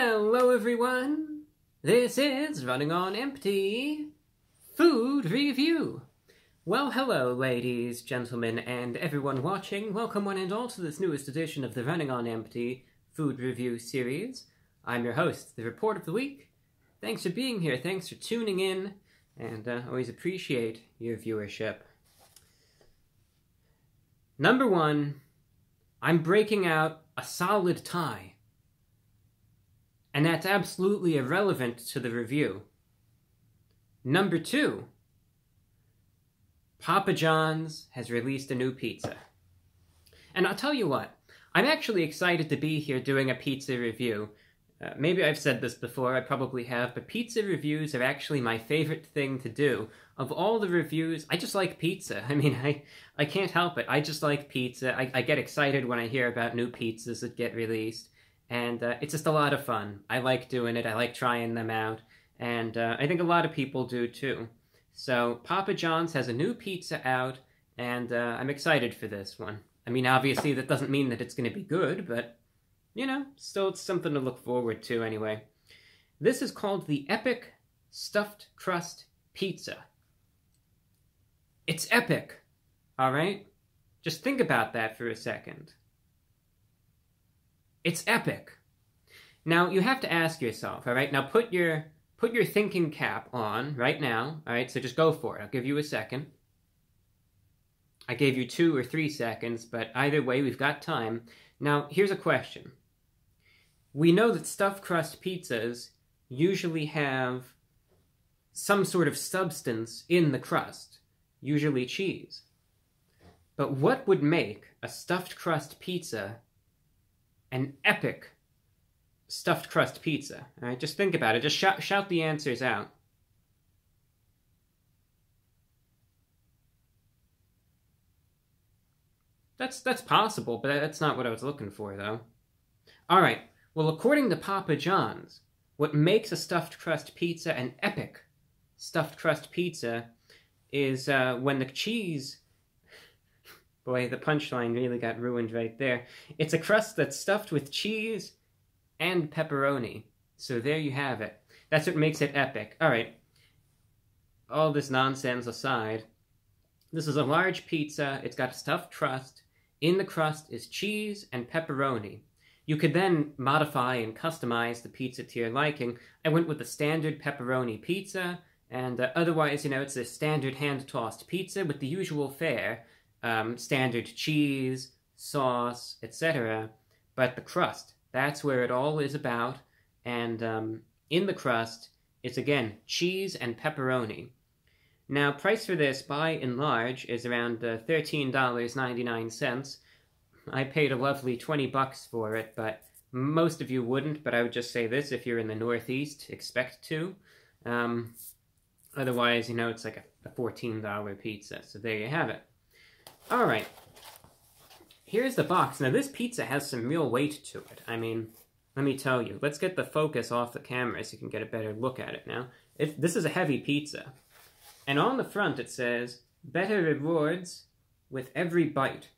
Hello everyone! This is Running on Empty Food Review. Well, hello ladies, gentlemen, and everyone watching. Welcome one and all to this newest edition of the Running on Empty Food Review series. I'm your host, the Report of the Week. Thanks for being here, thanks for tuning in, and always appreciate your viewership. Number one, I'm breaking out a solid tie. And that's absolutely irrelevant to the review. Number two, Papa John's has released a new pizza. And I'll tell you what, I'm actually excited to be here doing a pizza review. Maybe I've said this before, I probably have, but pizza reviews are actually my favorite thing to do. Of all the reviews, I just like pizza. I mean, I can't help it. I just like pizza. I get excited when I hear about new pizzas that get released. And it's just a lot of fun. I like doing it. I like trying them out. And I think a lot of people do too. So Papa John's has a new pizza out, and I'm excited for this one. I mean, obviously that doesn't mean that it's going to be good, but, you know, still it's something to look forward to anyway. This is called the Epic Stuffed Crust Pizza. It's epic, all right? Just think about that for a second. It's epic. Now, you have to ask yourself, all right? Now, put your thinking cap on right now, all right? So just go for it. I'll give you a second. I gave you 2 or 3 seconds, but either way, we've got time. Now, here's a question. We know that stuffed crust pizzas usually have some sort of substance in the crust, usually cheese. But what would make a stuffed crust pizza an epic stuffed crust pizza? All right, just think about it. Just shout the answers out. That's possible, but that's not what I was looking for, though. All right. Well, according to Papa John's, what makes a stuffed crust pizza an epic stuffed crust pizza is when the cheese... Boy, the punchline really got ruined right there. It's a crust that's stuffed with cheese and pepperoni. So there you have it. That's what makes it epic. All right. All this nonsense aside, this is a large pizza. It's got a stuffed crust. In the crust is cheese and pepperoni. You could then modify and customize the pizza to your liking. I went with the standard pepperoni pizza, and otherwise, you know, it's a standard hand-tossed pizza with the usual fare. Standard cheese, sauce, etc. But the crust, that's where it all is about. And in the crust, it's again cheese and pepperoni. Now, price for this, by and large, is around $13.99. I paid a lovely $20 for it, but most of you wouldn't. But I would just say this, if you're in the Northeast, expect to. Otherwise, you know, it's like a $14 pizza. So there you have it. All right, here's the box. Now, this pizza has some real weight to it. I mean, let me tell you. Let's get the focus off the camera so you can get a better look at it now. This is a heavy pizza. And on the front it says, better rewards with every bite.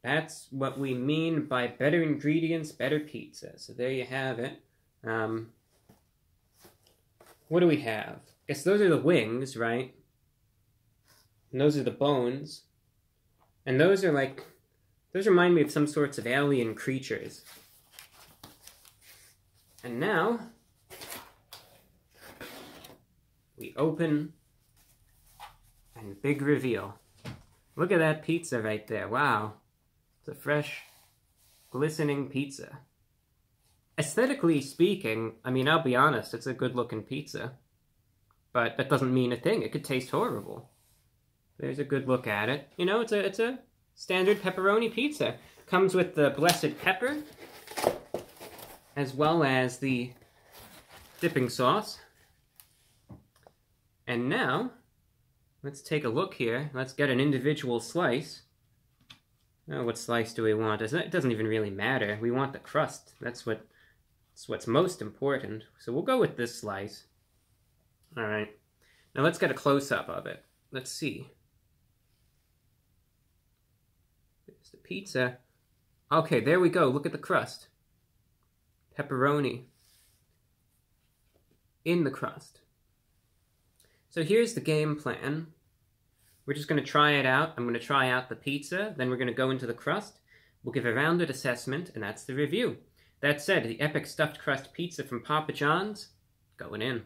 That's what we mean by better ingredients, better pizza. So there you have it. What do we have? I guess those are the wings, right? And those are the bones. And those are like... those remind me of some sorts of alien creatures. And now... we open... and big reveal. Look at that pizza right there. Wow. It's a fresh, glistening pizza. Aesthetically speaking, I mean, I'll be honest, it's a good-looking pizza. But that doesn't mean a thing. It could taste horrible. There's a good look at it. You know, it's a standard pepperoni pizza. Comes with the blessed pepper, as well as the dipping sauce. And now, let's take a look here. Let's get an individual slice. Oh, what slice do we want? It doesn't even really matter. We want the crust. That's what's most important. So we'll go with this slice. All right. Now let's get a close-up of it. Let's see. There's the pizza. Okay, there we go. Look at the crust. pepperoni in the crust. So here's the game plan. We're just going to try it out. I'm going to try out the pizza, then we're going to go into the crust. We'll give a rounded assessment, and that's the review. That said, the epic stuffed crust pizza from Papa John's, going in.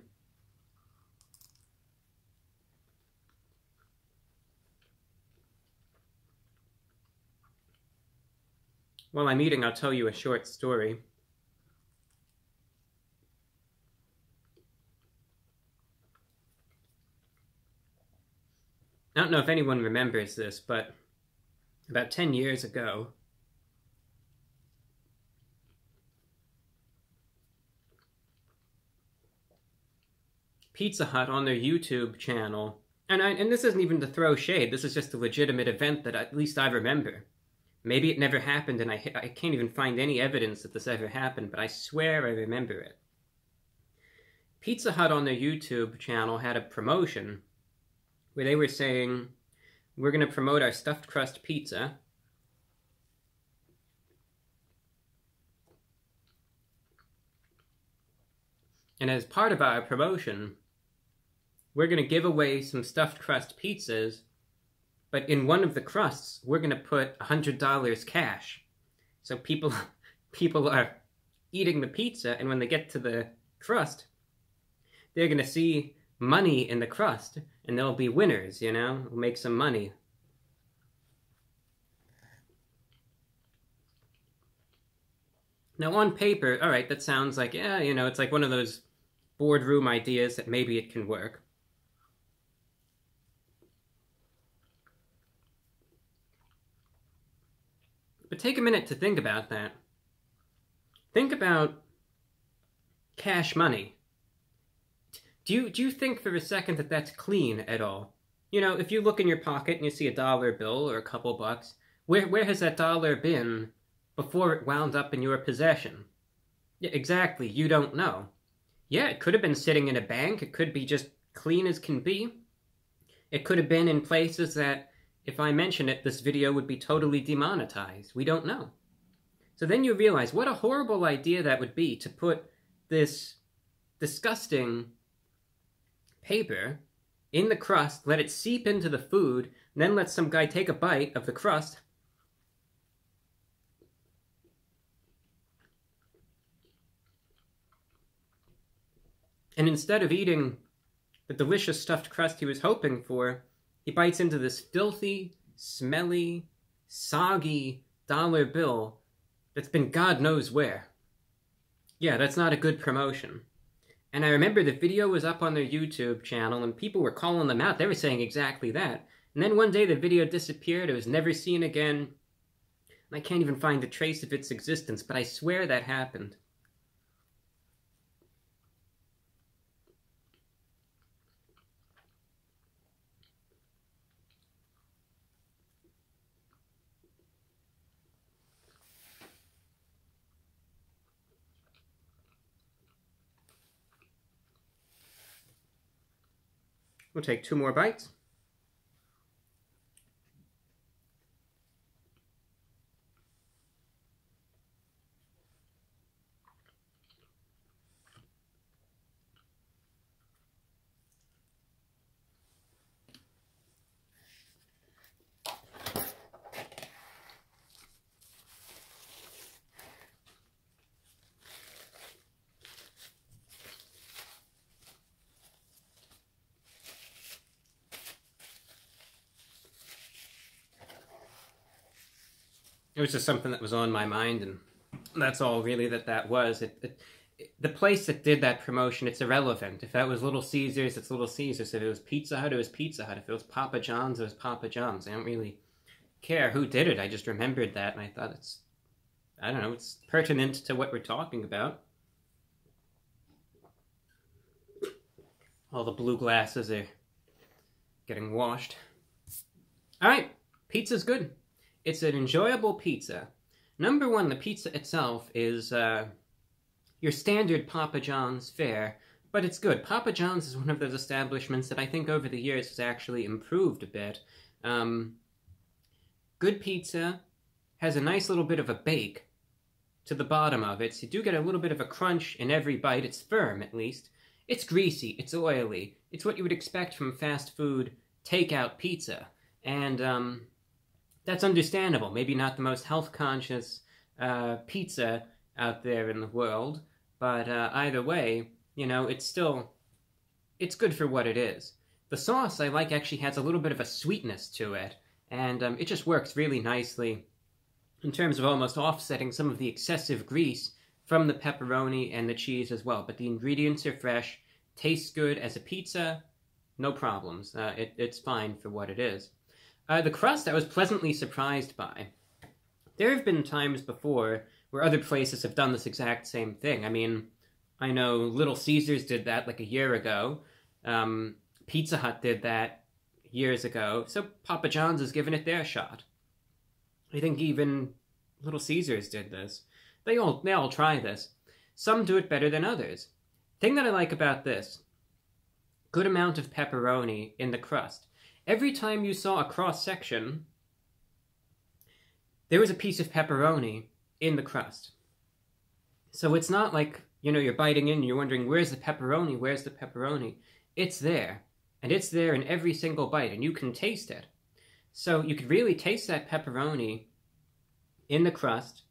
While I'm eating, I'll tell you a short story. I don't know if anyone remembers this, but about 10 years ago, Pizza Hut on their YouTube channel, and this isn't even to throw shade, this is just a legitimate event that at least I remember. Maybe it never happened, and I can't even find any evidence that this ever happened, but I swear I remember it. Pizza Hut on their YouTube channel had a promotion where they were saying, we're going to promote our stuffed crust pizza. And as part of our promotion, we're going to give away some stuffed crust pizzas, but in one of the crusts, we're going to put $100 cash. So people are eating the pizza, and when they get to the crust, they're going to see money in the crust, and they'll be winners, you know? We'll make some money. Now, on paper, all right, that sounds like, yeah, you know, it's like one of those boardroom ideas that maybe it can work. But take a minute to think about that. Think about cash money. Do you think for a second that that's clean at all? You know, if you look in your pocket and you see a dollar bill or a couple bucks, where has that dollar been before it wound up in your possession? Yeah, exactly, you don't know. Yeah, it could have been sitting in a bank, it could be just clean as can be. It could have been in places that, if I mention it, this video would be totally demonetized. We don't know. So then you realize what a horrible idea that would be to put this disgusting paper in the crust, let it seep into the food, and then let some guy take a bite of the crust. And instead of eating the delicious stuffed crust he was hoping for, he bites into this filthy, smelly, soggy dollar bill that's been God knows where. Yeah, that's not a good promotion. And I remember the video was up on their YouTube channel, and people were calling them out. They were saying exactly that. And then one day the video disappeared. It was never seen again. And I can't even find a trace of its existence, but I swear that happened. We'll take 2 more bites. It was just something that was on my mind, and that's all really that was. The place that did that promotion, it's irrelevant. If that was Little Caesars, it's Little Caesars. If it was Pizza Hut, it was Pizza Hut. If it was Papa John's, it was Papa John's. I don't really care who did it. I just remembered that, and I thought I don't know, it's pertinent to what we're talking about. All the blue glasses are getting washed. All right, pizza's good. It's an enjoyable pizza. Number one, the pizza itself is your standard Papa John's fare, but it's good. Papa John's is one of those establishments that I think over the years has actually improved a bit. Good pizza, has a nice little bit of a bake to the bottom of it, so you do get a little bit of a crunch in every bite. It's firm, at least. It's greasy, it's oily. It's what you would expect from fast food takeout pizza. And that's understandable. Maybe not the most health-conscious pizza out there in the world, but either way, you know, it's good for what it is. The sauce, I like, actually has a little bit of a sweetness to it, and it just works really nicely in terms of almost offsetting some of the excessive grease from the pepperoni and the cheese as well. But the ingredients are fresh, tastes good as a pizza, no problems. It's fine for what it is. The crust, I was pleasantly surprised by. There have been times before where other places have done this exact same thing. I mean, I know Little Caesars did that like a year ago. Pizza Hut did that years ago. So Papa John's has given it their shot. I think even Little Caesars did this. They all try this. Some do it better than others. Thing that I like about this, good amount of pepperoni in the crust. Every time you saw a cross-section, there was a piece of pepperoni in the crust. So it's not like, you know, you're biting in and you're wondering, where's the pepperoni? Where's the pepperoni? It's there. And it's there in every single bite, and you can taste it. So you could really taste that pepperoni in the crust.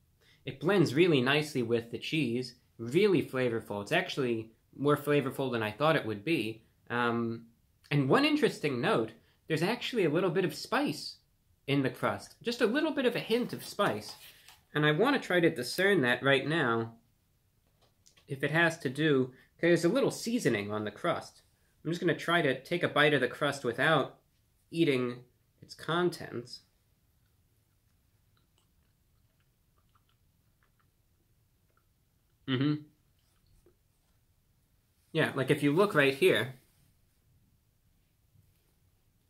It blends really nicely with the cheese. Really flavorful. It's actually more flavorful than I thought it would be. And one interesting note, there's actually a little bit of spice in the crust. Just a little bit of a hint of spice. And I want to try to discern that right now. If it has to do, okay, there's a little seasoning on the crust. I'm just going to try to take a bite of the crust without eating its contents. Yeah, like if you look right here,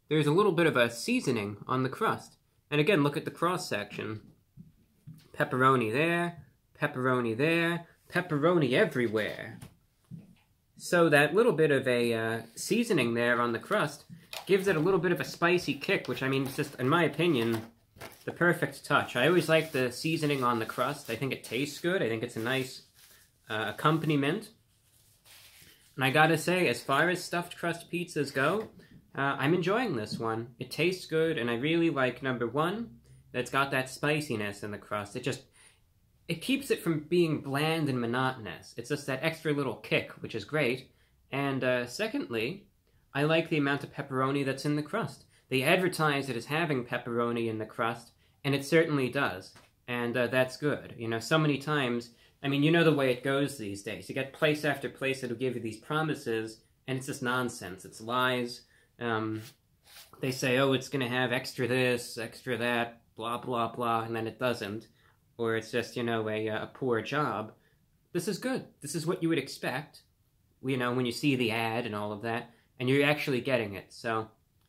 there's a little bit of a seasoning on the crust. And again, look at the cross-section. Pepperoni there, pepperoni there, pepperoni everywhere. So that little bit of a seasoning there on the crust gives it a little bit of a spicy kick, which, I mean, is just, in my opinion, the perfect touch. I always like the seasoning on the crust. I think it tastes good. I think it's a nice accompaniment. And I gotta say, as far as stuffed crust pizzas go, I'm enjoying this one. It tastes good, and I really like, number one, that it's got that spiciness in the crust. It keeps it from being bland and monotonous. It's just that extra little kick, which is great. And secondly, I like the amount of pepperoni that's in the crust. They advertise it as having pepperoni in the crust, and it certainly does. And that's good. You know, so many times, I mean, you know the way it goes these days. You get place after place that'll give you these promises, and it's just nonsense. It's lies. They say, oh, it's going to have extra this, extra that, blah, blah, blah, and then it doesn't. Or it's just, you know, a poor job. This is good. This is what you would expect, you know, when you see the ad and all of that, and you're actually getting it. So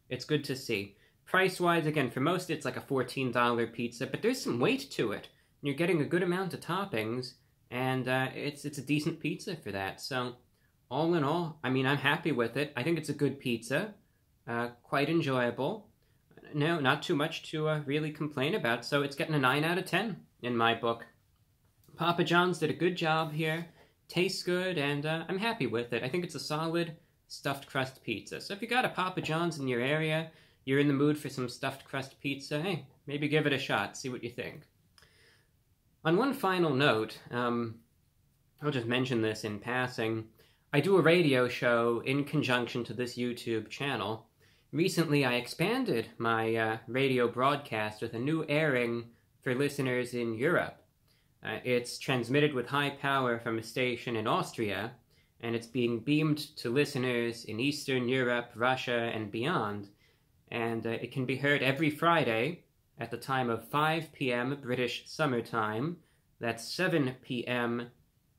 it's good to see. Price-wise, again, for most it's like a $14 pizza, but there's some weight to it. You're getting a good amount of toppings, and it's a decent pizza for that. So all in all, I mean, I'm happy with it. I think it's a good pizza, quite enjoyable. No, not too much to really complain about, so it's getting a 9 out of 10 in my book. Papa John's did a good job here, tastes good, and I'm happy with it. I think it's a solid stuffed crust pizza. So if you got a Papa John's in your area, you're in the mood for some stuffed crust pizza, hey, maybe give it a shot, see what you think. On one final note, I'll just mention this in passing. I do a radio show in conjunction to this YouTube channel. Recently, I expanded my radio broadcast with a new airing for listeners in Europe. It's transmitted with high power from a station in Austria, and it's being beamed to listeners in Eastern Europe, Russia, and beyond. And it can be heard every Friday at the time of 5 p.m. British Summer Time. That's 7 p.m.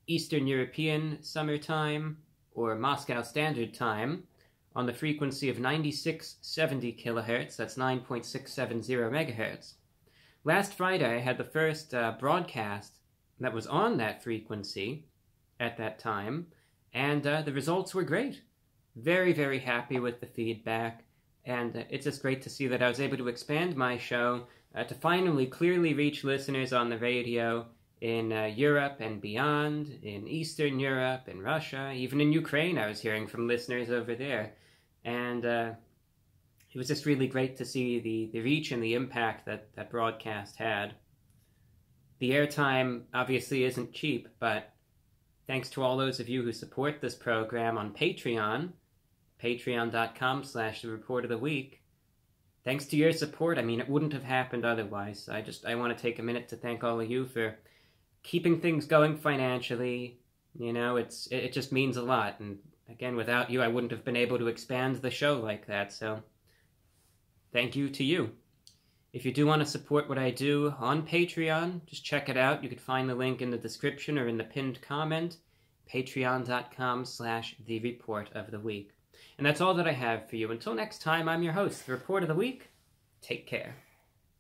Eastern European Summer Time, or Moscow Standard Time, on the frequency of 9670 kilohertz, that's 9.670 megahertz. Last Friday, I had the first broadcast that was on that frequency at that time, and the results were great. Very, very happy with the feedback, and it's just great to see that I was able to expand my show to finally clearly reach listeners on the radio in Europe and beyond, in Eastern Europe, in Russia, even in Ukraine. I was hearing from listeners over there. And it was just really great to see the reach and the impact that broadcast had. The airtime obviously isn't cheap, but thanks to all those of you who support this program on Patreon, patreon.com/The Report of the Week. Thanks to your support, I mean, it wouldn't have happened otherwise. I want to take a minute to thank all of you for keeping things going financially. You know, it just means a lot. And again, without you, I wouldn't have been able to expand the show like that. So thank you to you. If you do want to support what I do on Patreon, just check it out. You could find the link in the description or in the pinned comment, patreon.com/The Report of the Week. And that's all that I have for you. Until next time, I'm your host, The Report of the Week. Take care.